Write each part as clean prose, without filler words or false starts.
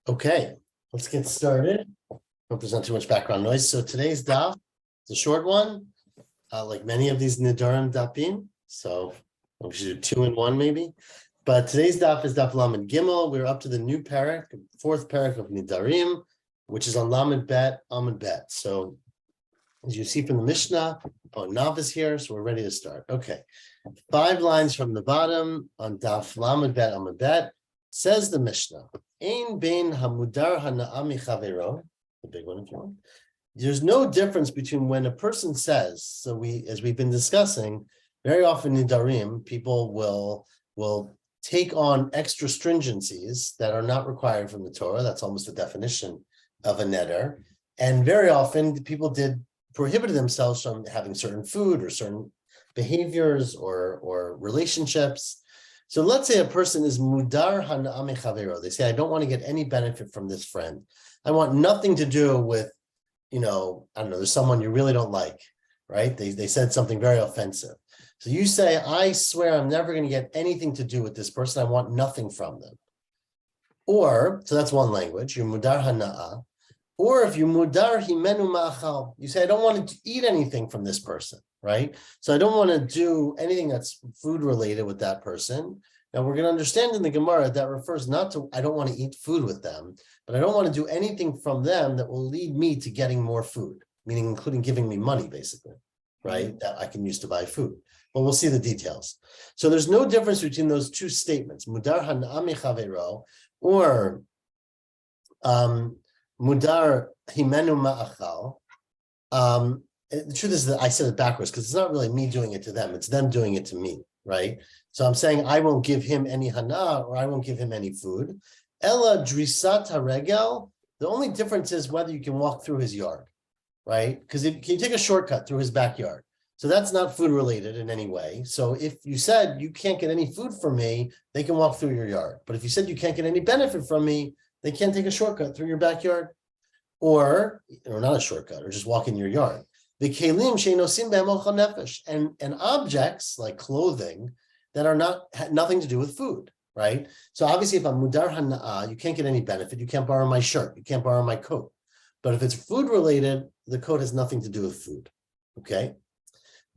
Okay, let's get started. Don't present too much background noise. So today's daf is a short one, like many of these Nedarim dafim. So we should do 2 in 1 maybe. But today's daf is daf Lamed Gimel. We're up to the new parak, fourth parak of Nedarim, which is on Lamed Bet, Amud Bet. So as you see from the Mishnah, novice here, so we're ready to start. Okay, 5 lines from the bottom on daf Lamed Bet, Amud Bet. Says the Mishnah, Ein bein hamudar hana'ami chavero, the big one if you want. There's no difference between when a person says, so as we've been discussing, very often in Nedarim, people will take on extra stringencies that are not required from the Torah. That's almost the definition of a neder. And very often people prohibited themselves from having certain food or certain behaviors or relationships. So let's say a person is mudar hana'ami chavero. They say, I don't want to get any benefit from this friend. I want nothing to do with, I don't know, there's someone you really don't like, right? They said something very offensive. So you say, I swear I'm never going to get anything to do with this person. I want nothing from them. Or, so that's one language, you're mudar hana'a. Or if you mudar himenu ma'achal, you say, I don't want to eat anything from this person, right? So I don't want to do anything that's food related with that person. Now we're going to understand in the Gemara that refers not to, I don't want to eat food with them, but I don't want to do anything from them that will lead me to getting more food, meaning including giving me money, basically, right? That I can use to buy food. But we'll see the details. So there's no difference between those two statements, mudar hana'ami chavero, or mudar himenu ma'achal. The truth is that I said it backwards because it's not really me doing it to them. It's them doing it to me, right? So I'm saying I won't give him any hana or I won't give him any food. Ella drisat haregel. The only difference is whether you can walk through his yard, right? Because can you take a shortcut through his backyard? So that's not food related in any way. So if you said you can't get any food from me, they can walk through your yard. But if you said you can't get any benefit from me, they can't take a shortcut through your backyard, or not a shortcut, or just walk in your yard. The kelim sheinosim be'emocha nefesh, and objects like clothing that are nothing to do with food, right? So obviously, if I'm mudar hana'a, you can't get any benefit. You can't borrow my shirt. You can't borrow my coat. But if it's food related, the coat has nothing to do with food. Okay.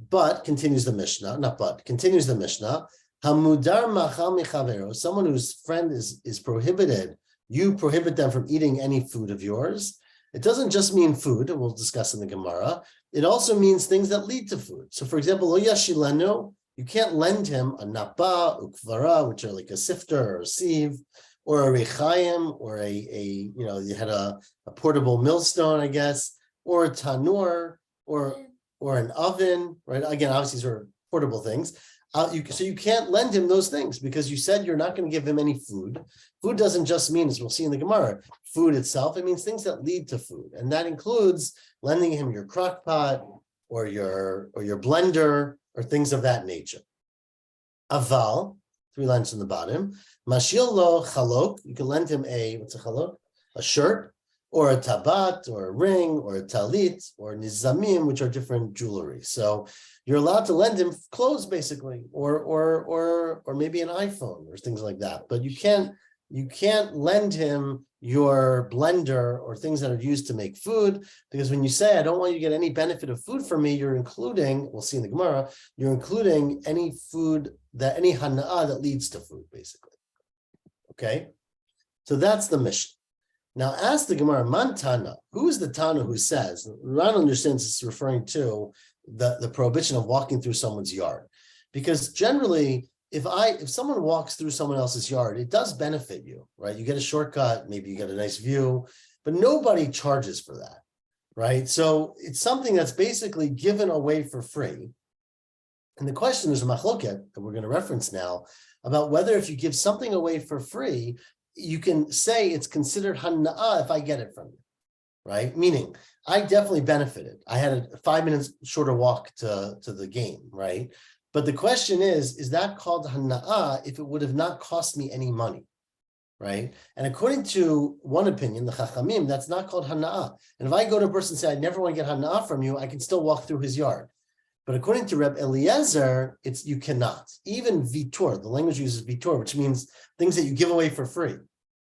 But continues the Mishnah, continues the Mishnah. Hamudar machal michavero, someone whose friend is prohibited, you prohibit them from eating any food of yours. It doesn't just mean food, we'll discuss in the Gemara. It also means things that lead to food. So for example, lo yashilenu, you can't lend him a napa, ukvara, which are like a sifter or a sieve, or a rechayim, or you had a portable millstone, I guess, or a tanur, or an oven, right? Again, obviously these are portable things. So you can't lend him those things because you said you're not going to give him any food. Food doesn't just mean, as we'll see in the Gemara, food itself. It means things that lead to food. And that includes lending him your crock pot or your blender or things of that nature. Aval, 3 lines from the bottom. Mashil lo chalok, you can lend him what's a chalok? A shirt, or a tabat, or a ring, or a talit, or nizamim, which are different jewelry. So you're allowed to lend him clothes, basically, or maybe an iPhone or things like that. But you can't lend him your blender or things that are used to make food, because when you say I don't want you to get any benefit of food from me, you're including, we'll see in the Gemara, you're including any food any hana'ah that leads to food, basically. Okay, so that's the Mishnah. Now, ask the Gemara, man Tana, who is the Tana who says, Ran understands it's referring to the prohibition of walking through someone's yard. Because generally, if someone walks through someone else's yard, it does benefit you, right? You get a shortcut, maybe you get a nice view, but nobody charges for that, right? So it's something that's basically given away for free. And the question is a machloket that we're going to reference now about whether if you give something away for free, you can say it's considered hana'ah if I get it from you, right? Meaning, I definitely benefited. I had a 5 minutes shorter walk to the game, right? But the question is that called hana'ah if it would have not cost me any money, right? And according to one opinion, the Chachamim, that's not called hana'ah. And if I go to a person and say, I never want to get hana'ah from you, I can still walk through his yard. But according to Reb Eliezer, you cannot. Even vitor, the language uses vitor, which means things that you give away for free.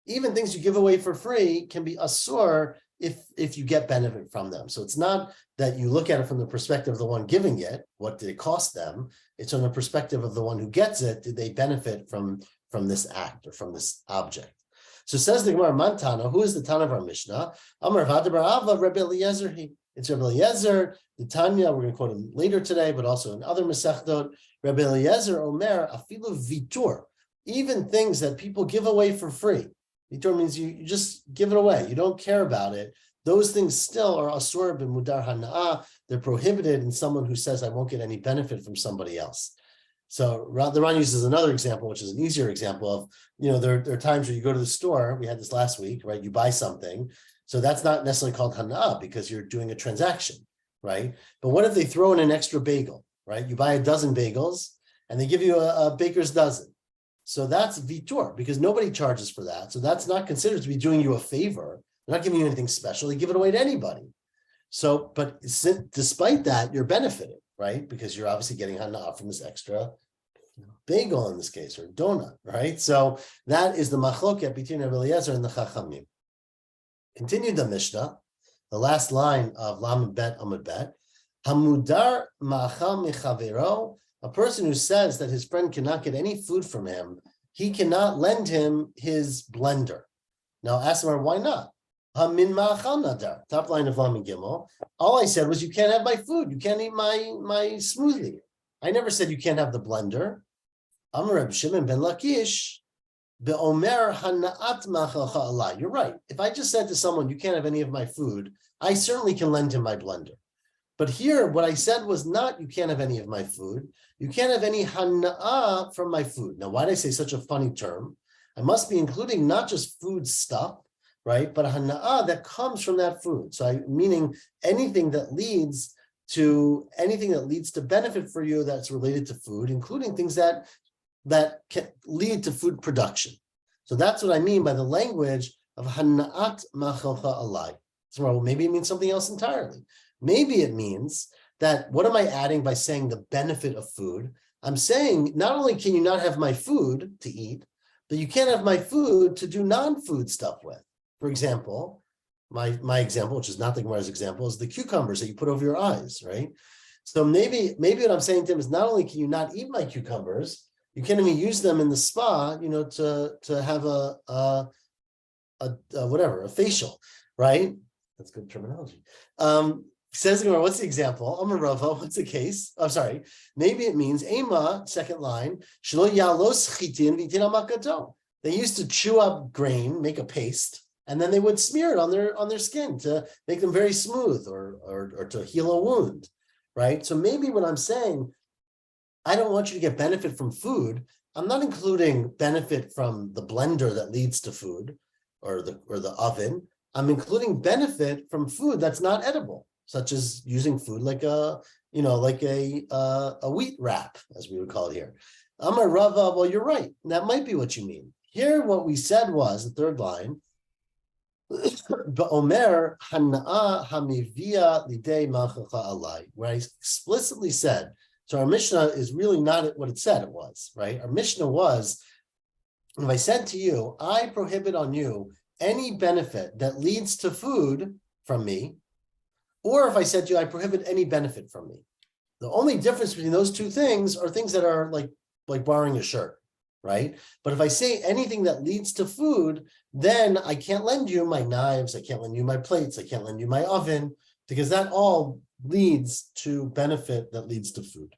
even things you give away for free can be asur if you get benefit from them. So it's not that you look at it from the perspective of the one giving it, what did it cost them? It's from the perspective of the one who gets it, did they benefit from this act or from this object? So says the Gemara, Mantana, who is the Tana of our Mishnah? Amar Vadabar Ava, Rebbe Eliezer. It's Rebbe Eliezer, the Tanya, we're going to quote him later today, but also in other Masechdot. Rebbe Eliezer Omer, Afilu Vitur, even things that people give away for free. Vitur means you just give it away. You don't care about it. Those things still are asur b'mudar hana'ah. They're prohibited in someone who says, I won't get any benefit from somebody else. So the Ran uses another example, which is an easier example of, there are times where you go to the store, we had this last week, right? You buy something. So that's not necessarily called hana'ah because you're doing a transaction, right? But what if they throw in an extra bagel, right? You buy a dozen bagels and they give you a baker's dozen. So that's vitur because nobody charges for that. So that's not considered to be doing you a favor. They're not giving you anything special. They give it away to anybody. So, but despite that, you're benefiting, right? Because you're obviously getting hana'ah from this extra bagel in this case, or donut, right? So that is the machloket between Rebbe Eliezer and the Chachamim. Continued the Mishnah, the last line of Lamed Bet Amud Bet. Hamudar ma'achal mechavero. A person who says that his friend cannot get any food from him, he cannot lend him his blender. Now ask him, why not? Hamin ma'achal nadar. Top line of Lamed Gimel. All I said was you can't have my food. You can't eat my smoothie. I never said you can't have the blender. Amar Reb Shimon ben Lakish, be'omer hana'at ma'achalcha alai. You're right. If I just said to someone, you can't have any of my food, I certainly can lend him my blender. But here, what I said was not you can't have any of my food. You can't have any hana'ah from my food. Now, why did I say such a funny term? I must be including not just food stuff, right? But hana'ah that comes from that food. So meaning anything that leads to benefit for you that's related to food, including things that can lead to food production. So that's what I mean by the language of hana'at ma'achalcha alai. So well, maybe it means something else entirely. Maybe it means that, what am I adding by saying the benefit of food? I'm saying not only can you not have my food to eat, but you can't have my food to do non-food stuff with. For example, my example, which is not the Gemara's example, is the cucumbers that you put over your eyes, right? So maybe what I'm saying to him is not only can you not eat my cucumbers, you can't even use them in the spa, to have a facial, right? That's good terminology. Says Gemara, what's the example? Amar Rava, what's the case? I'm sorry. Maybe it means Ema, second line, Shelo yalos chitin v'itin al makato. They used to chew up grain, make a paste, and then they would smear it on their skin to make them very smooth or to heal a wound, right? So maybe what I'm saying, I don't want you to get benefit from food. I'm not including benefit from the blender that leads to food or the oven. I'm including benefit from food that's not edible, such as using food like a wheat wrap, as we would call it here. Amar Rava, well, you're right. That might be what you mean. Here, what we said was, the third line, Ba'omer hana'a hamivia lidei ma'achalcha alai, where I explicitly said, so our Mishnah is really not what it said it was, right? Our Mishnah was, if I said to you, I prohibit on you any benefit that leads to food from me, or if I said to you, I prohibit any benefit from me. The only difference between those two things are things that are like borrowing a shirt, right? But if I say anything that leads to food, then I can't lend you my knives, I can't lend you my plates, I can't lend you my oven, because that all leads to benefit that leads to food.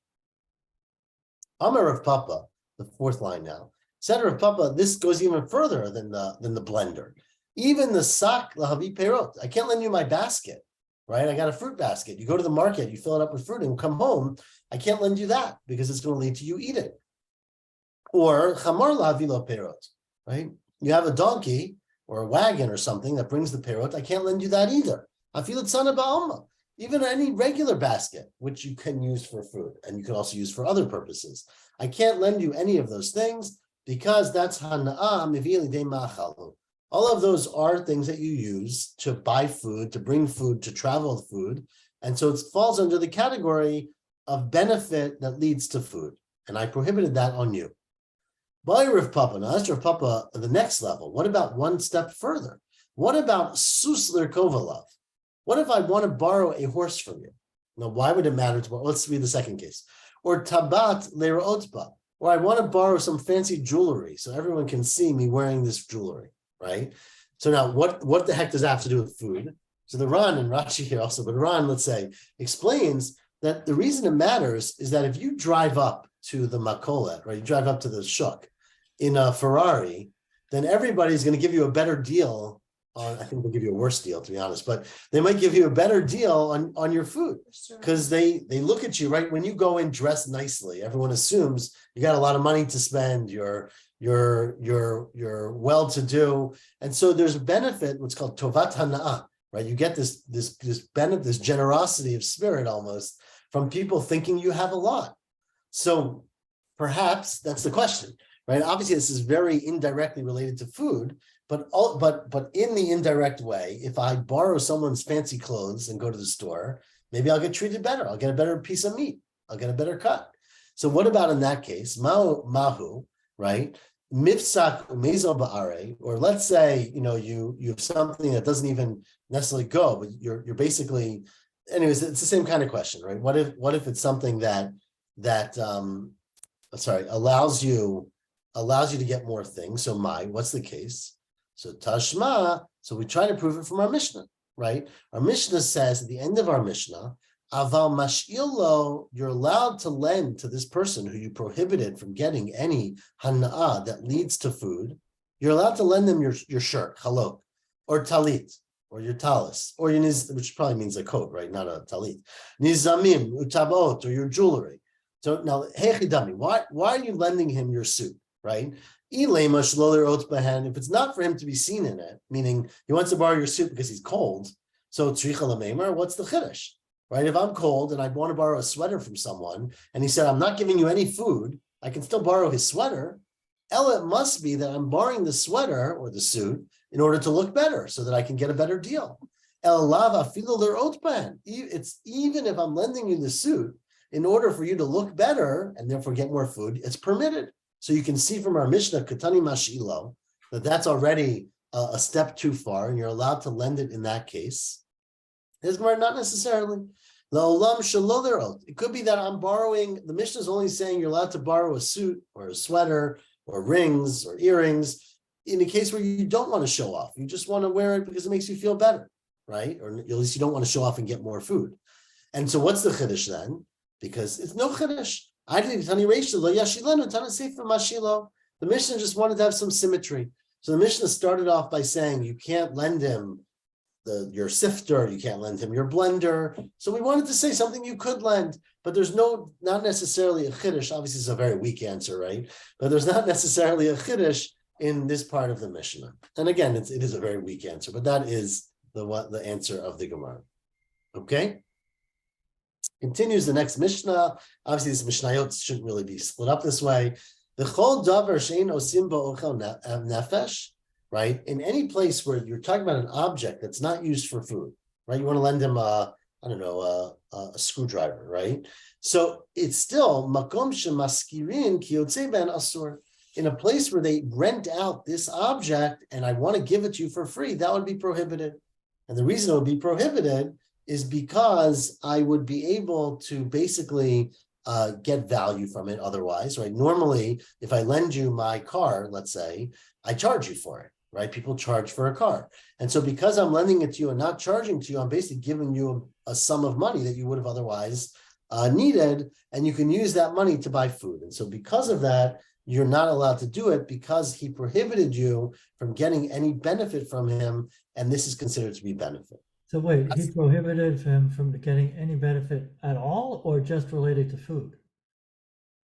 Amar of Papa, the fourth line now. Said of Papa, this goes even further than the blender. Even the sak lahavi perot. I can't lend you my basket, right? I got a fruit basket. You go to the market, you fill it up with fruit and come home. I can't lend you that because it's going to lead to you eating. Or chamar lahavi lo perot, right? You have a donkey or a wagon or something that brings the perot. I can't lend you that either. Afil tzana ba'alma. Even any regular basket, which you can use for food and you can also use for other purposes. I can't lend you any of those things because that's hana'ah mivili de ma'achalu. All of those are things that you use to buy food, to bring food, to travel food. And so it falls under the category of benefit that leads to food. And I prohibited that on you. By Rav Papa, now that's Rav Papa the next level. What about one step further? What about sus lirkovalav? What if I want to borrow a horse from you? Now, why would it matter to? Let's read the second case. Or tabat leirotba, or I want to borrow some fancy jewelry so everyone can see me wearing this jewelry, right? So now, what the heck does that have to do with food? So the Ran and Rashi here also, but Ran, let's say, explains that the reason it matters is that if you drive up to the makolet, right, you drive up to the shuk in a Ferrari, then everybody's going to give you a better deal on, I think they'll give you a worse deal, to be honest, but they might give you a better deal on your food because they look at you, right? When you go in dressed nicely, everyone assumes you got a lot of money to spend, you're well-to-do. And so there's a benefit, what's called tovat hana'ah, right? You get this benefit, this generosity of spirit almost from people thinking you have a lot. So perhaps that's the question, right? Obviously, this is very indirectly related to food, but in the indirect way, if I borrow someone's fancy clothes and go to the store, maybe I'll get treated better. I'll get a better piece of meat. I'll get a better cut. So what about in that case, mahu, right? Mifsak umezo ba'are, or let's say you have something that doesn't even necessarily go, but you're basically, anyways, it's the same kind of question, right? What if it's something that allows you to get more things? So what's the case? So Tashma, so we try to prove it from our Mishnah, right? Our Mishnah says at the end of our Mishnah, Aval mash'ilo, you're allowed to lend to this person who you prohibited from getting any hana'ah that leads to food. You're allowed to lend them your shirt, halok, or talit, or your talis, or your which probably means a coat, right? Not a talit. Nizamim, utabot, or your jewelry. So now, hechidami, why are you lending him your suit, right? If it's not for him to be seen in it, meaning he wants to borrow your suit because he's cold, so tzricha lameimar, what's the chiddush, right? If I'm cold and I want to borrow a sweater from someone, and he said, I'm not giving you any food, I can still borrow his sweater. Ella, it must be that I'm borrowing the sweater or the suit in order to look better so that I can get a better deal. It's even if I'm lending you the suit, in order for you to look better and therefore get more food, it's permitted. So you can see from our Mishnah, Katani Mashilo, that's already a step too far, and you're allowed to lend it in that case. Not necessarily. It could be that I'm borrowing, the Mishnah is only saying you're allowed to borrow a suit or a sweater or rings or earrings in a case where you don't want to show off. You just want to wear it because it makes you feel better, right? Or at least you don't want to show off and get more food. And so what's the chiddush then? Because it's no chiddush. The Mishnah just wanted to have some symmetry. So the Mishnah started off by saying you can't lend him your sifter, you can't lend him your blender. So we wanted to say something you could lend, but there's not necessarily a chiddush. Obviously, it's a very weak answer, right? But there's not necessarily a chiddush in this part of the Mishnah. And again, it is a very weak answer, but that is the answer of the Gemara. Okay? Continues the next Mishnah. Obviously, this Mishnayot shouldn't really be split up this way. The chol davar shein osim bo'ochel nefesh, right? In any place where you're talking about an object that's not used for food, right? You want to lend him a screwdriver, right? So it's still makom shemaskirin ki yotzei ben asur. In a place where they rent out this object and I want to give it to you for free, that would be prohibited. And the reason it would be prohibited is because I would be able to basically get value from it otherwise, right? Normally, if I lend you my car, let's say, I charge you for it, right? People charge for a car. And so because I'm lending it to you and not charging to you, I'm basically giving you a sum of money that you would have otherwise needed, and you can use that money to buy food. And so because of that, you're not allowed to do it because he prohibited you from getting any benefit from him, and this is considered to be benefit. So wait, he prohibited him from getting any benefit at all, or just related to food?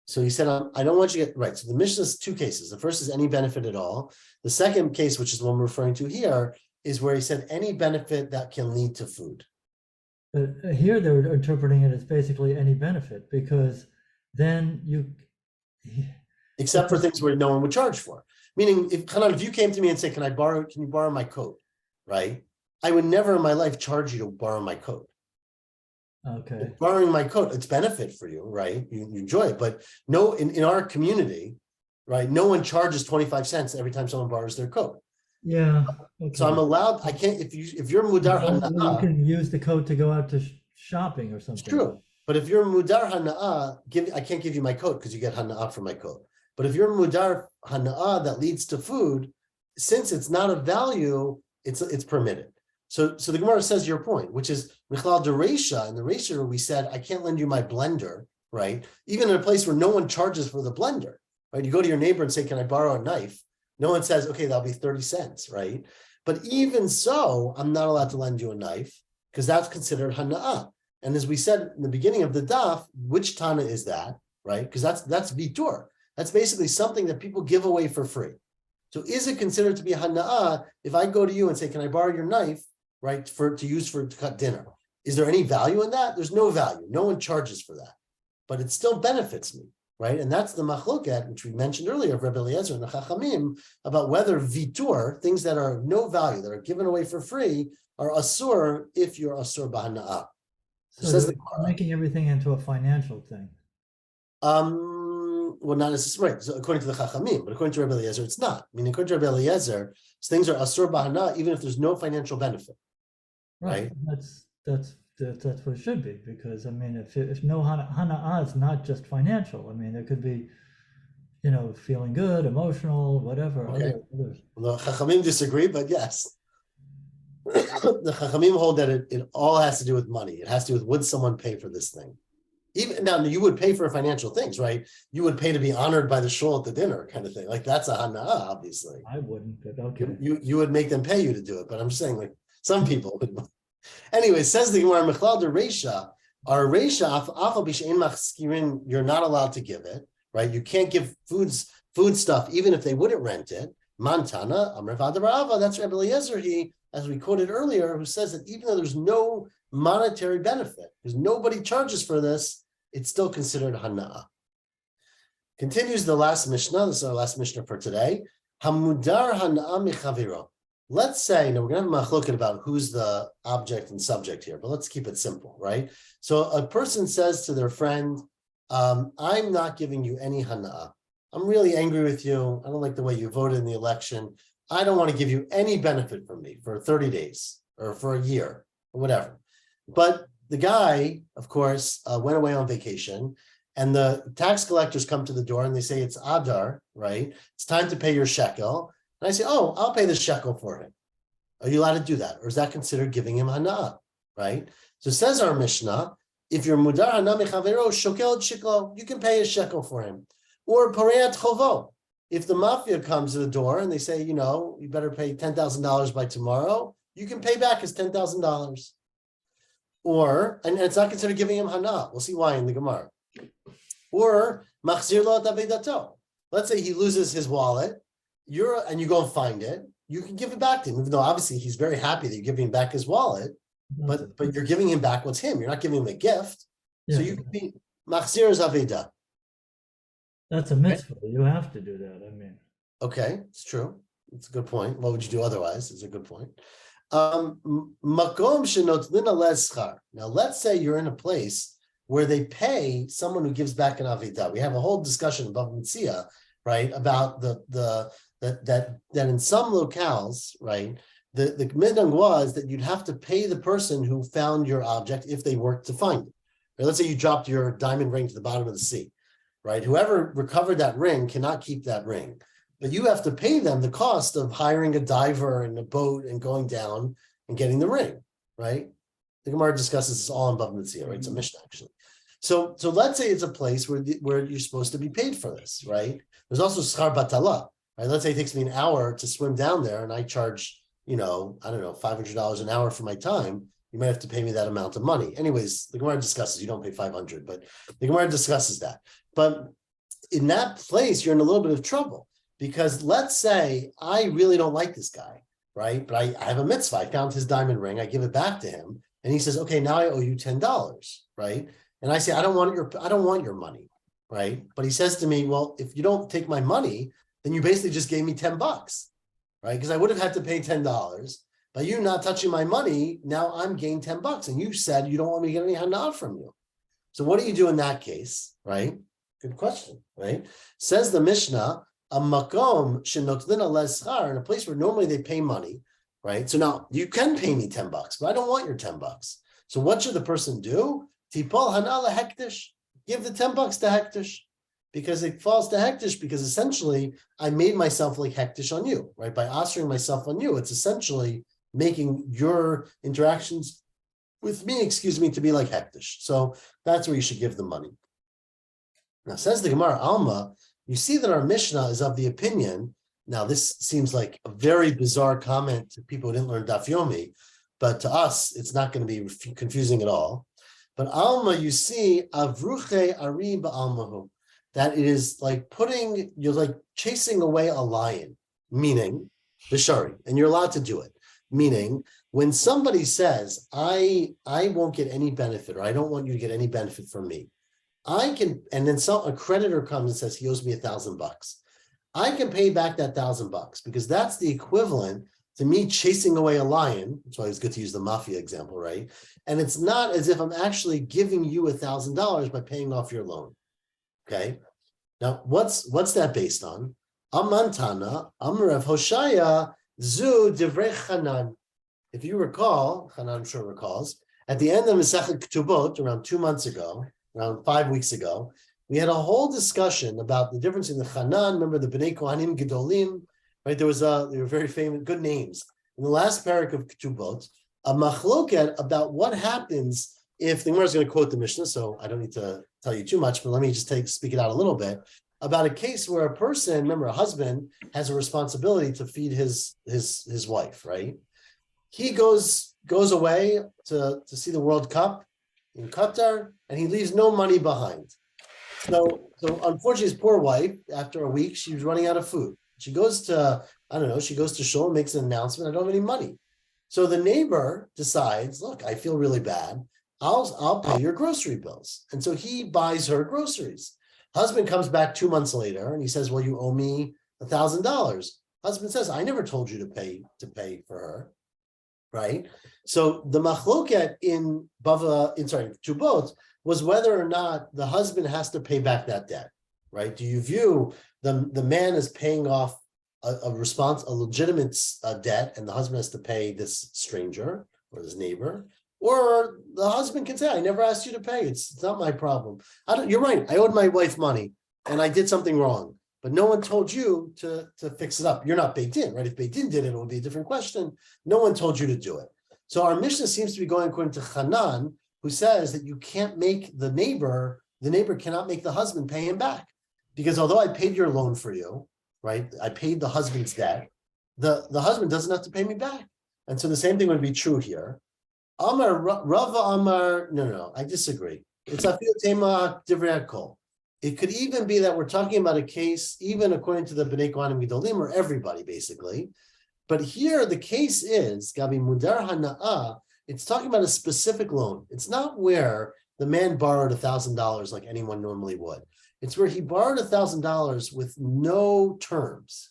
So he said, I don't want you to get, right. So the Mishnah is two cases. The first is any benefit at all. The second case, which is the one we're referring to here, is where he said any benefit that can lead to food. But here they're interpreting it as basically any benefit, because then except for things where no one would charge for. Meaning, if you came to me and said, can you borrow my coat, right? I would never in my life charge you to borrow my coat. Okay. Borrowing my coat, it's benefit for you, right? You enjoy it. But no, in our community, right? No one charges 25 cents every time someone borrows their coat. Yeah, So I'm okay. allowed, I can't, if you're mudar You hana'ah, can use the code to go out to shopping or it's something. true. But if you're mudar hana'ah, I can't give you my coat because you get hana'ah for my coat. But if you're mudar hana'ah that leads to food, since it's not a value, it's permitted. So the Gemara says your point, which is Michlal de Reisha. In the Reisha, we said, I can't lend you my blender, right? Even in a place where no one charges for the blender, right? You go to your neighbor and say, can I borrow a knife? No one says, okay, that'll be 30 cents, right? But even so, I'm not allowed to lend you a knife because that's considered hana'ah. And as we said in the beginning of the daf, which Tana is that, right? Because that's vitur. That's basically something that people give away for free. So is it considered to be hana'ah if I go to you and say, can I borrow your knife, right, to cut dinner? Is there any value in that? There's no value. No one charges for that. But it still benefits me, right? And that's the machloket, which we mentioned earlier of Rebbe Eliezer and the Chachamim, about whether vitur, things that are of no value, that are given away for free, are asur if you're asur b'hana'ah. So Says they're making everything into a financial thing. Well, not necessarily, right. So according to the Chachamim, but according to Rebbe Eliezer, it's not. I mean, according to Rebbe Eliezer, things are asur b'hana'ah even if there's no financial benefit. Right. That's what it should be, because I mean, if no hana'ah is not just financial. I mean, there could be, feeling good, emotional, whatever. Okay. Others. Well, the Chachamim disagree, but yes. The Chachamim hold that it all has to do with money. It has to do with would someone pay for this thing? Even now, you would pay for financial things, right? You would pay to be honored by the shul at the dinner, kind of thing. Like that's a hana'ah, obviously. I wouldn't, but okay. You would make them pay you to do it, but I'm just saying, like some people would. Anyway, says the Gemara Mechlal de Reisha, our Reisha afal b'she'en machskirin, you're not allowed to give it, right? You can't give food stuff even if they wouldn't rent it. Mantana, Amr V'Adarava, that's Rebbe Eliezer, as we quoted earlier, who says that even though there's no monetary benefit, because nobody charges for this, it's still considered hana'ah. Continues the last Mishnah. This is our last Mishnah for today. Hamudar hana'ah michaviro. Let's say, now we're going to have a machloket about who's the object and subject here, but let's keep it simple, right? So a person says to their friend, I'm not giving you any hana'ah. I'm really angry with you. I don't like the way you voted in the election. I don't want to give you any benefit from me for 30 days or for a year or whatever. But the guy, of course, went away on vacation, and the tax collectors come to the door and they say, it's Adar, right? It's time to pay your shekel. And I say, oh, I'll pay the shekel for him. Are you allowed to do that? Or is that considered giving him hana'ah, right? So it says our Mishnah, if you're mudar hana'ah mechavero, shokel sheklo, you can pay a shekel for him. Or pareat chovo. If the mafia comes to the door and they say, you better pay $10,000 by tomorrow, you can pay back his $10,000. Or, and it's not considered giving him hana'ah. We'll see why in the Gemara. Or, machzir lo davedato. Let's say he loses his wallet, and you go and find it, you can give it back to him, even though obviously he's very happy that you're giving him back his wallet, but you're giving him back what's him. You're not giving him a gift. Yeah. So you can be machzir zaveda. That's a mitzvah. Okay. You have to do that. I mean. Okay, it's true. It's a good point. What would you do otherwise? It's a good point. Makom shenotlina leschar. Now, let's say you're in a place where they pay someone who gives back an avidah. We have a whole discussion above Mitzia, right, about that in some locales, right, the minhag was that you'd have to pay the person who found your object if they worked to find it. Right, let's say you dropped your diamond ring to the bottom of the sea, right? Whoever recovered that ring cannot keep that ring. But you have to pay them the cost of hiring a diver and a boat and going down and getting the ring, right? The Gemara discusses this all in Bava Metzia, right? It's a Mishnah, actually. So let's say it's a place where you're supposed to be paid for this, right? There's also schar batala, right? Let's say it takes me an hour to swim down there and I charge, I don't know, $500 an hour for my time. You might have to pay me that amount of money. Anyways, the Gemara discusses, you don't pay 500, but the Gemara discusses that. But in that place, you're in a little bit of trouble. Because let's say I really don't like this guy, right? But I have a mitzvah. I found his diamond ring. I give it back to him. And he says, okay, now I owe you $10, right? And I say, I don't want your money, right? But he says to me, well, if you don't take my money, then you basically just gave me $10, right? Because I would have had to pay $10. By you not touching my money, now I'm gained $10. And you said you don't want me to get any hana'ah from you. So what do you do in that case, right? Good question, right? Says the Mishnah, a makom shenotlina leschar, in a place where normally they pay money, right? So now you can pay me $10, but I don't want your $10. So what should the person do? Tipol hanala hektish, give the $10 to hektish, because it falls to hektish, because essentially I made myself like hektish on you, right? By ostering myself on you, it's essentially making your interactions with me, to be like hektish. So that's where you should give the money. Now, says the Gemara Alma, you see that our Mishnah is of the opinion. Now, this seems like a very bizarre comment to people who didn't learn Daf Yomi, but to us, it's not going to be confusing at all. But Alma, you see, Avruche Ari Ba'almahu, that it is like you're like chasing away a lion, meaning Bishari, and you're allowed to do it. Meaning, when somebody says, I won't get any benefit, or I don't want you to get any benefit from me, I can, and then a creditor comes and says he owes me $1,000. I can pay back that $1,000 because that's the equivalent to me chasing away a lion. That's why it's good to use the mafia example, right? And it's not as if I'm actually giving you $1,000 by paying off your loan. Okay. Now, what's that based on? Amantana, Amrav Hoshaya, Zu Divrei Chanan. If you recall, Hanan I'm sure recalls, at the end of Masechet Ketubot, around 2 months ago, around 5 weeks ago, we had a whole discussion about the difference in the Hanan. Remember the Bnei Kohanim Gedolim, right? They were very famous, good names. In the last parak of Ketubot, a machloket about what happens if the Gemara is going to quote the Mishnah, so I don't need to tell you too much, but let me just speak it out a little bit about a case where a person, remember, a husband has a responsibility to feed his wife, right? He goes away to see the World Cup in Qatar, and he leaves no money behind. So unfortunately, his poor wife, after a week, she was running out of food. She goes to Shul and makes an announcement, I don't have any money. So the neighbor decides, look, I feel really bad. I'll pay your grocery bills. And so he buys her groceries. Husband comes back 2 months later and he says, well, you owe me $1,000. Husband says, I never told you to pay for her. Right? So the machloket in Ketubot was whether or not the husband has to pay back that debt, right? Do you view the man as paying off a legitimate debt, and the husband has to pay this stranger or this neighbor, or the husband can say, I never asked you to pay. It's not my problem. You're right. I owed my wife money and I did something wrong, but no one told you to fix it up. You're not baked in, right? If baked in did it, it would be a different question. No one told you to do it. So our Mishnah seems to be going according to Hanan, who says that you can't make the neighbor cannot make the husband pay him back. Because although I paid your loan for you, right? I paid the husband's debt, the husband doesn't have to pay me back. And so the same thing would be true here. Amar, Rava Amar, no, I disagree. It's Afil Tema Divrei Kol. It could even be that we're talking about a case, even according to the Bnei Kohanim Gedolim, or everybody basically. But here the case is, Gabi Mudar Hana'ah, it's talking about a specific loan. It's not where the man borrowed $1,000 like anyone normally would. It's where he borrowed $1,000 with no terms.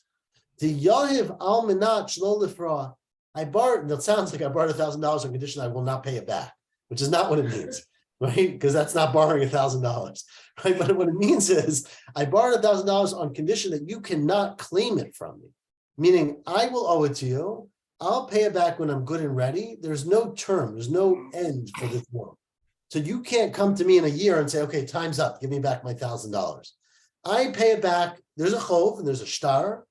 The Yahiv al Minat Shlo Lifra. I borrowed, that sounds like I borrowed $1,000 on condition I will not pay it back, which is not what it means, right? Because that's not borrowing $1,000, right? But what it means is I borrowed $1,000 on condition that you cannot claim it from me, meaning I will owe it to you. I'll pay it back when I'm good and ready. There's no term, there's no end for this loan. So you can't come to me in a year and say, okay, time's up, give me back my $1,000. I pay it back. There's a chov and there's a shtar.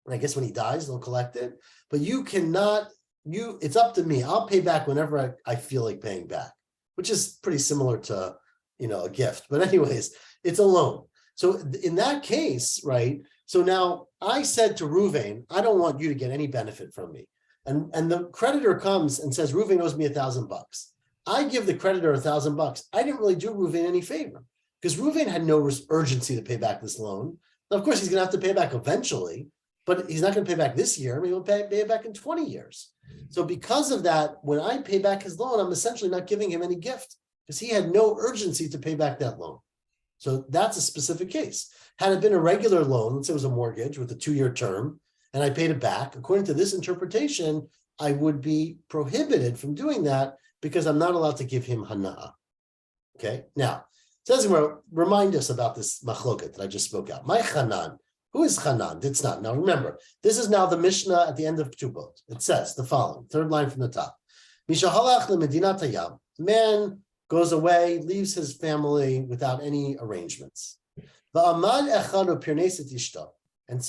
And I guess when he dies, they'll collect it. But you cannot, it's up to me. I'll pay back whenever I feel like paying back, which is pretty similar to, a gift. But anyways, it's a loan. So in that case, right? So now I said to Ruvain, I don't want you to get any benefit from me. And the creditor comes and says, Ruvain owes me $1,000. I give the creditor $1,000. I didn't really do Ruvain any favor because Ruvain had no urgency to pay back this loan. Now, of course, he's going to have to pay back eventually, but he's not going to pay back this year. Maybe he'll pay it back in 20 years. So because of that, when I pay back his loan, I'm essentially not giving him any gift because he had no urgency to pay back that loan. So that's a specific case. Had it been a regular loan, let's say it was a mortgage with a 2-year term, and I paid it back, according to this interpretation, I would be prohibited from doing that because I'm not allowed to give him hana'ah. Okay, now, it says remind us about this machloket that I just spoke out. My chanan, Who is Hanan? It's not. Now remember, this is now the Mishnah at the end of Ketubot. It says the following, third line from the top. Mishahalach lemedinat hayam. Man goes away, leaves his family without any arrangements. Va'amad echad upirneset ishto. And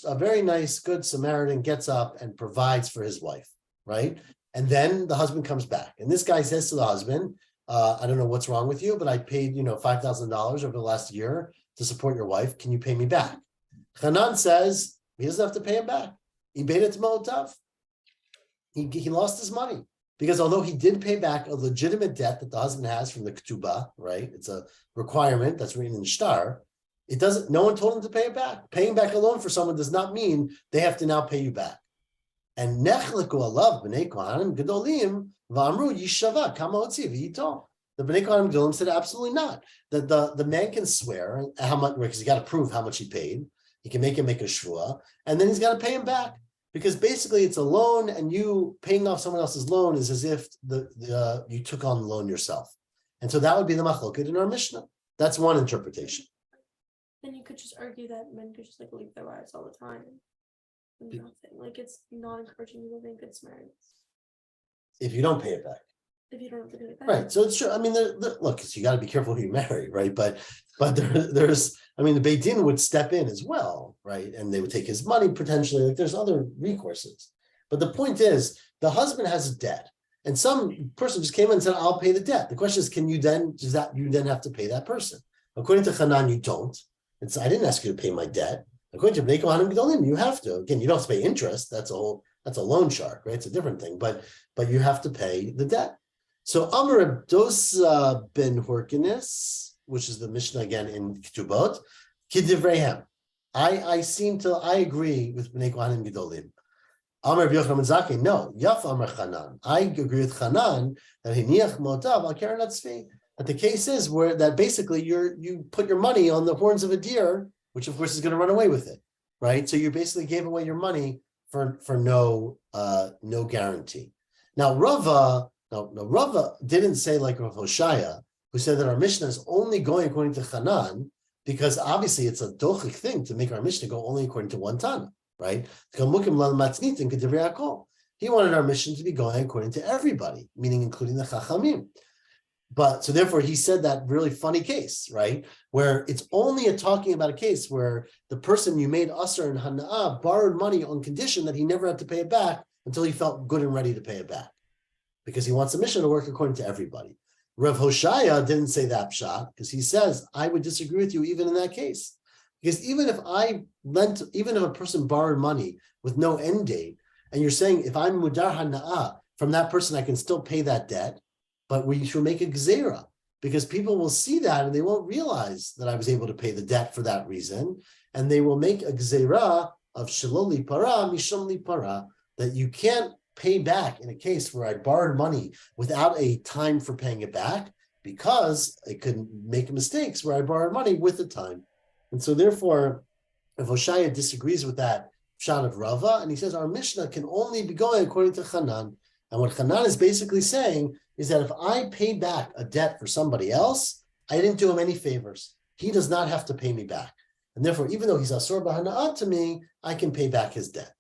a very nice, good Samaritan gets up and provides for his wife, right? And then the husband comes back. And this guy says to the husband, I don't know what's wrong with you, but I paid, $5,000 over the last year to support your wife. Can you pay me back? Hanan says he doesn't have to pay him back. He paid it to Mo'otav. He lost his money. Because although he did pay back a legitimate debt that the husband has from the ketubah, right? It's a requirement that's written in shtar. No one told him to pay it back. Paying back a loan for someone does not mean they have to now pay you back. And nechleku alav b'nei kohanim gedolim v'amru yishava kama hotzi v'yito. The b'nei kohanim gedolim said absolutely not. That the man can swear how much, because he got to prove how much he paid. He can make a shvua, and then he's got to pay him back. Because basically it's a loan, and you paying off someone else's loan is as if you took on the loan yourself. And so that would be the machloket in our Mishnah. That's one interpretation. Then you could just argue that men could just leave their wives all the time. And nothing. It's not encouraging you to be good Samaritans. If you don't pay it back. If you don't have to pay it back. Right. So it's true. I mean, look, you got to be careful who you marry, right? But there's the Beit Din would step in as well, right? And they would take his money potentially. There's other recourses. But the point is, the husband has a debt, and some person just came in and said, "I'll pay the debt." The question is, you then have to pay that person? According to Hanan, you don't. I didn't ask you to pay my debt. According to Bnei Kohanim Gedolim, you have to. Again, you don't have to pay interest. That's a loan shark, right? It's a different thing. But you have to pay the debt. So Amar Abdos ben Horkinis, which is the Mishnah again in Ketubot, Kidivrehem. I agree with Bnei Kohanim Gedolim. Amar Yochanan Zaki, no. Yaf Amar Chanan. I agree with Chanan that Hiniach Motav Al Keren Atzvi. That the case is that basically you put your money on the horns of a deer, which of course is going to run away with it, right? So you basically gave away your money for no guarantee. Now Rava didn't say like Rav Hoshaya, who said that our Mishnah is only going according to Hanan, because obviously it's a dochik thing to make our Mishnah go only according to one Tana, right? He wanted our Mishnah to be going according to everybody, meaning including the Chachamim. But so therefore he said that really funny case, right? Where it's only talking about a case where the person you made Asr and Hana'ah borrowed money on condition that he never had to pay it back until he felt good and ready to pay it back. Because he wants the Mishnah to work according to everybody. Rav Hoshaya didn't say that pshat, because he says, I would disagree with you even in that case. Because even if a person borrowed money with no end date, and you're saying if I'm mudar hana'ah from that person, I can still pay that debt, but we should make a gzeira, because people will see that and they won't realize that I was able to pay the debt for that reason, and they will make a gzeira of shaloli para mishum li para, that you can't pay back in a case where I borrowed money without a time for paying it back, because I could make mistakes where I borrowed money with the time. And so therefore, if Hoshaya disagrees with that pshat of Rava, and he says our Mishnah can only be going according to Hanan. And what Hanan is basically saying is that if I paid back a debt for somebody else, I didn't do him any favors. He does not have to pay me back. And therefore, even though he's asur b'hana'ah to me, I can pay back his debt.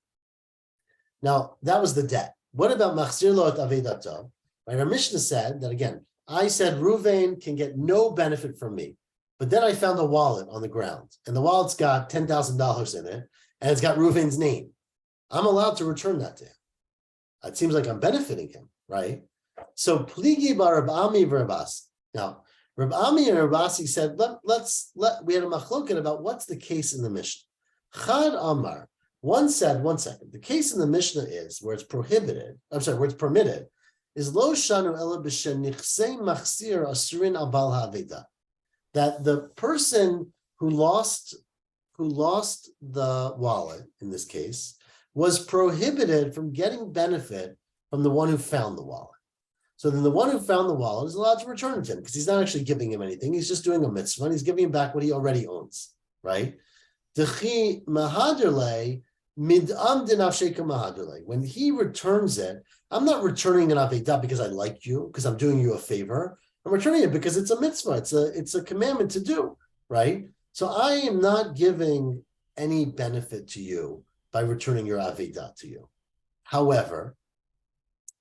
Now, that was the debt. What about machzir lo et avedato? Right, our Mishnah said that again, I said Ruvain can get no benefit from me. But then I found a wallet on the ground, and the wallet's got $10,000 in it, and it's got Ruvain's name. I'm allowed to return that to him. It seems like I'm benefiting him, right? So pligi bar Reb Ami v'Rabasi. Now, Reb Ami and Rabasi said, we had a machloket about what's the case in the Mishnah. Chad Amar, one said, one second, the case in the Mishnah is where it's permitted, is lo shanu ela b'shen nichsei machzir asurin al bal ha'aveda. That the person who lost the wallet, in this case, was prohibited from getting benefit from the one who found the wallet. So then the one who found the wallet is allowed to return it to him, because he's not actually giving him anything. He's just doing a mitzvah, and he's giving him back what he already owns, right? When he returns it, I'm not returning an avedah because I like you, because I'm doing you a favor. I'm returning it because it's a mitzvah. It's a commandment to do, right? So I am not giving any benefit to you by returning your Avedah to you. However,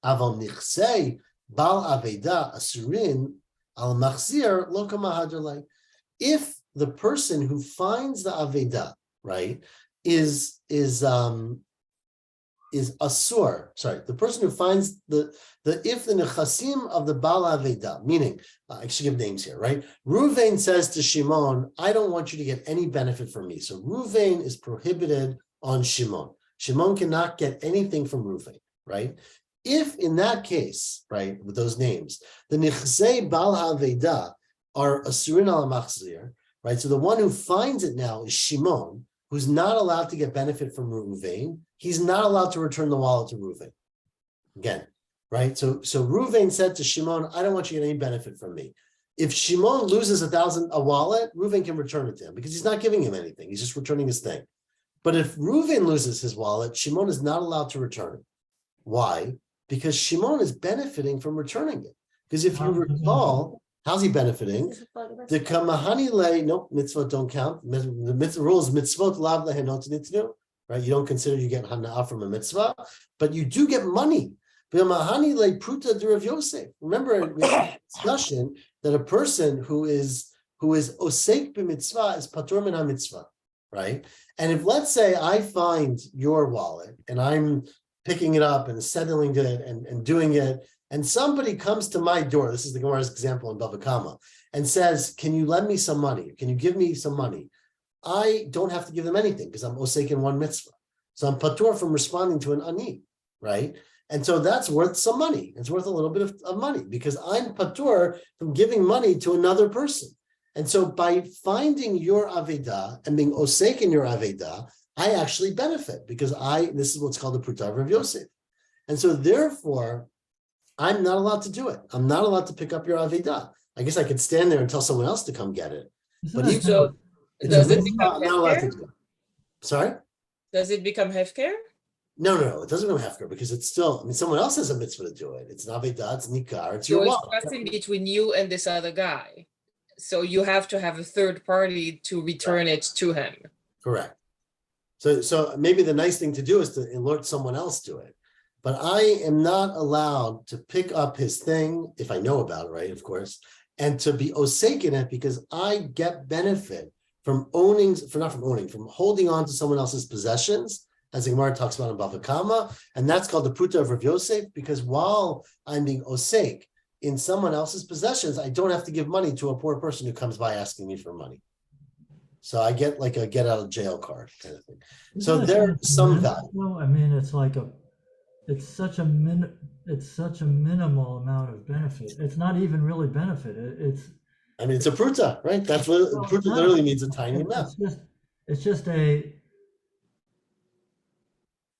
Aval Nichsei Bal Avedah Asurin Al Machzir Lo Kamahadrlai. If the person who finds the Avedah, right, is asur, sorry, the person who finds if the nechasim of the Bal Avedah, meaning, I should give names here, right? Ruvain says to Shimon, I don't want you to get any benefit from me. So Ruvain is prohibited on Shimon. Shimon cannot get anything from Ruvain, right? If in that case, right, with those names, the nechzei Bal Avedah are asurin al machzir, right? So the one who finds it now is Shimon, who's not allowed to get benefit from Ruvain. He's not allowed to return the wallet to Ruvain. Again, right? So Ruvain said to Shimon, I don't want you to get any benefit from me. If Shimon loses a wallet, Ruvain can return it to him because he's not giving him anything. He's just returning his thing. But if Ruvain loses his wallet, Shimon is not allowed to return it. Why? Because Shimon is benefiting from returning it. Because if you recall, how's he benefiting? The kamahani le, nope, mitzvot don't count. The rule is mitzvot lav lehenot nitnu, right? You don't consider you get hana'ah from a mitzvah, but you do get money. Kamahani le pruta de Rav Yosef. Remember, we had a discussion that a person who is osek b'mitzvah is patur min ha-mitzvah, right? And if, let's say, I find your wallet and I'm picking it up and settling it and doing it, and somebody comes to my door, this is the Gemara's example in Bava Kama, and says, can you lend me some money? Can you give me some money? I don't have to give them anything because I'm osek in one mitzvah. So I'm patur from responding to an ani, right? And so that's worth some money. It's worth a little bit of money because I'm patur from giving money to another person. And so by finding your Avedah and being osek in your Avedah, I actually benefit because this is what's called the Pruta of Rav Yosef. And so therefore, I'm not allowed to do it. I'm not allowed to pick up your Avedah. I guess I could stand there and tell someone else to come get it. But even So does it become I'm not allowed to hefker? do it. Sorry? Does it become hefker? No, it doesn't become hefker because it's still, someone else has a mitzvah to do it. It's an Avedah, it's nikar, it's So your it's wallet. nothing between you and this other guy. So you have to have a third party to return it to him. Correct. So maybe the nice thing to do is to alert someone else to it. But I am not allowed to pick up his thing, if I know about it, right, of course, and to be osek in it because I get benefit from from holding on to someone else's possessions, as the Gemara talks about in Bava Kama, and that's called the Pruta of Rav Yosef, because while I'm being osek in someone else's possessions, I don't have to give money to a poor person who comes by asking me for money. So I get like a get out of jail card kind of thing. So there's some value. No, it's such a minimal amount of benefit. It's not even really benefit. It's a pruta, right? That's what pruta literally means, a tiny amount.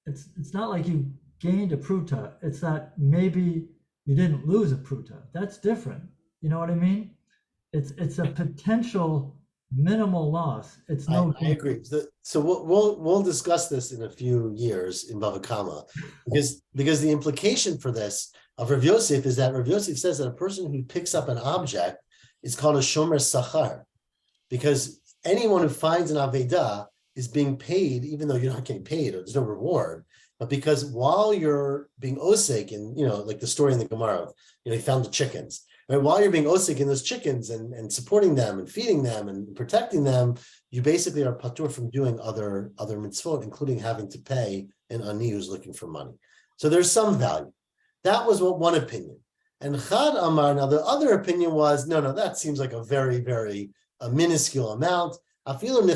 It's not like you gained a pruta. It's that maybe you didn't lose a pruta. That's different. You know what I mean? It's a potential minimal loss. It's no. I agree. So we'll discuss this in a few years in Bava Kama, because the implication for this of Rav Yosef is that Rav Yosef says that a person who picks up an object is called a shomer sachar, because anyone who finds an Avedah is being paid, even though you're not getting paid or there's no reward, but because while you're being osek, and like the story in the Gemara, he found the chickens. Right? While you're being osik in those chickens and supporting them and feeding them and protecting them, you basically are patur from doing other mitzvot, including having to pay an ani who's looking for money. So there's some value. That was one opinion. And Chad Amar, now the other opinion was, no, that seems like a very, very minuscule amount. Even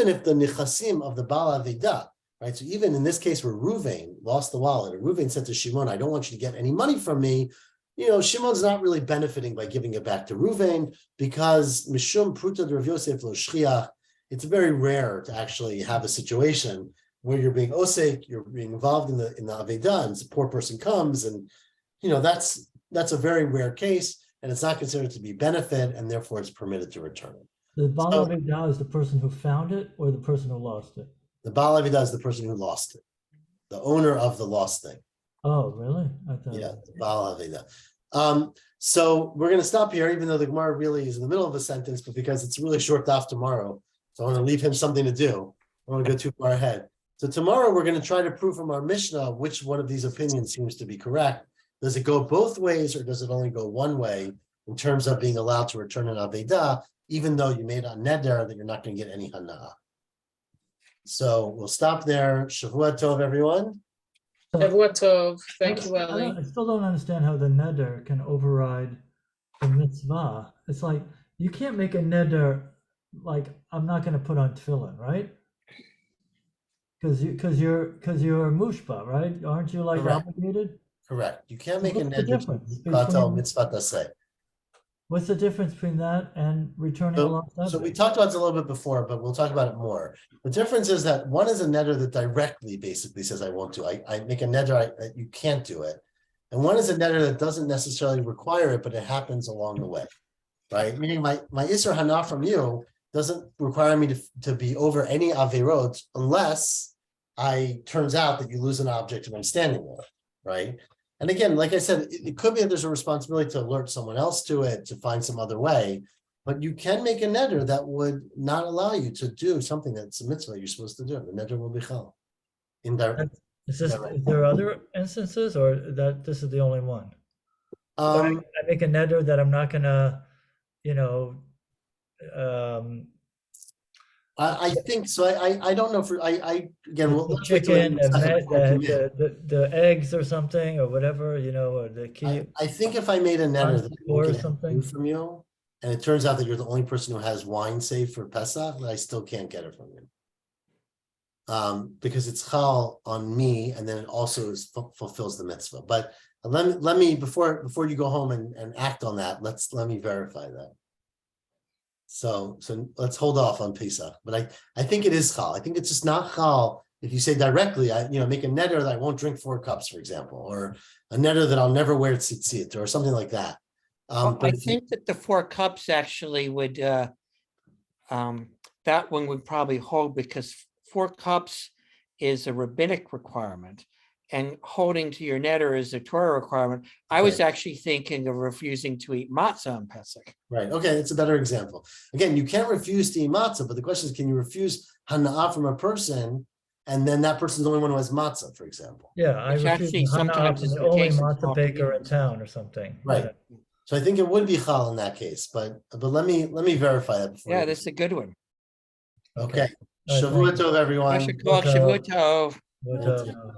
if the nichasim of the Baal Avedah, right? So even in this case where Ruvain lost the wallet, and Ruvain said to Shimon, I don't want you to get any money from me, Shimon's not really benefiting by giving it back to Ruvain because Mishum Pruta de Rav Yosef lo shchiach, it's very rare to actually have a situation where you're being osek, you're being involved in the Avedah, and a poor person comes, and that's a very rare case, and it's not considered to be benefit, and therefore it's permitted to return it. The Baal Avedah is the person who found it or the person who lost it? The Baal Avedah is the person who lost it, the owner of the lost thing. Oh, really? Yeah, the Baal Avedah. So we're going to stop here, even though the Gemara really is in the middle of a sentence, but because it's really short off tomorrow. So I want to leave him something to do. I don't want to go too far ahead. So tomorrow we're going to try to prove from our Mishnah which one of these opinions seems to be correct. Does it go both ways or does it only go one way in terms of being allowed to return an Aveda, even though you made a neder that you're not going to get any Hana? So we'll stop there. Shavua Tov, everyone. Shavua Tov. Thank you, Ellie. I still don't understand how the neder can override the mitzvah. It's like you can't make a neder like I'm not going to put on tefillin, right? Because you're mushba, right? Aren't you like Correct. obligated? Correct. You can't make a What's the neder difference to katel between- mitzvah taseh. What's the difference between that and returning a lost So we object? talked about this a little bit before, but we'll talk about it more. The difference is that one is a neder that directly basically says I won't do. I make a neder you can't do it, and one is a neder that doesn't necessarily require it, but it happens along the way, right? Meaning my Isser Hana from you doesn't require me to be over any averot unless turns out that you lose an object and I'm standing there, right? And again, like I said, it could be that there's a responsibility to alert someone else to it, to find some other way, but you can make a neder that would not allow you to do something that's a mitzvah you're supposed to do. The neder will be chal. Is there other instances or that this is the only one? I make a neder that I'm not gonna, I think so. I don't know for I again the let's wait till chicken, the the eggs or something or whatever, or the key. I think if I made a neder that Or I can something. do from you, and it turns out that you're the only person who has wine saved for Pesach, then I still can't get it from you. Because it's chal on me, and then it also fulfills the mitzvah. But let me before you go home and act on that, let me verify that. So let's hold off on Pesach, but I think it is chal. I think it's just not chal if you say directly, make a neder that I won't drink 4 cups, for example, or a neder that I'll never wear tzitzit or something like that. Well, But I think that the 4 cups actually would, that one would probably hold because 4 cups is a rabbinic requirement and holding to your neder is a Torah requirement. I was Right. actually thinking of refusing to eat matzah on Pesach. right, okay, it's a better example. Again, you can't refuse to eat matzah, but the question is, can you refuse hana'ah from a person, and then that person's the only one who has matzah, for example? Yeah, I Which refuse actually Hana sometimes from is the the only case in matzah small baker in communities. town or something. Right. Yeah. So I think it would be chal in that case, but let me verify that before. Yeah, you- this is a good one. Okay. All right, Shavua thank you. Tov, everyone. Shavuot Tov. What, Thank you. uh,